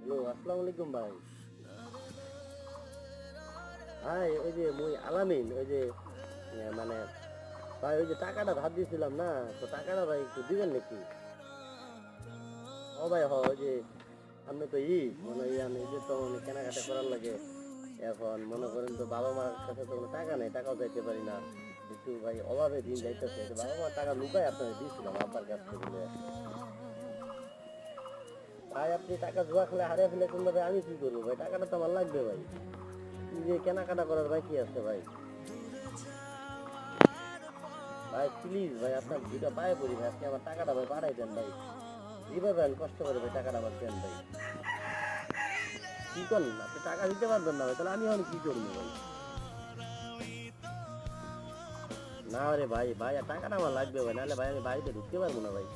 Hello, আসসালামু আলাইকুম ভাই। ভাই ওই যে মুই আলামিন ওই যে মানে ভাই ওই যে টাকাটা ধার দিয়েছিলাম না, তো টাকাটা ভাই একটু দিবেন নাকি? ও ভাই ওই যে আপনি তো মানে এই যে তো মানে কেনাকাটা করার লাগে। এখন মনে করেন তো বাবা মার কাছে তো কোনো টাকা নেই, টাকাও চাইতে পারি না। একটু ভাই অভাবে দিন যাইতেছে, বাবা মা টাকা লুকাই আপনাকে দিয়েছিলাম আব্বার কাছ থেকে। ভাই আপনি টাকা জুয়া খেলে হারিয়ে ফেলে কোন ভাই আমি কি করবো ভাই? টাকাটা তো আমার লাগবে ভাই। কি যে কেনাকাটা করার ভাই কি আছে ভাই? ভাই প্লিজ ভাই আপনার দুইটা পায়ে পড়ি ভাই, আপনি আমার টাকাটা ভাই পাঠাই দেন ভাই। যেভাবে আমি কষ্ট করে ভাই টাকাটা আমার দেন ভাই। কি করেন আপনি টাকা দিতে পারবেন না ভাই, তাহলে আমি এখন কি করবো ভাই? না রে ভাই, ভাই আর টাকাটা আমার লাগবে ভাই, নাহলে ভাই আমি বাড়িতে ঢুকতে পারবো না ভাই।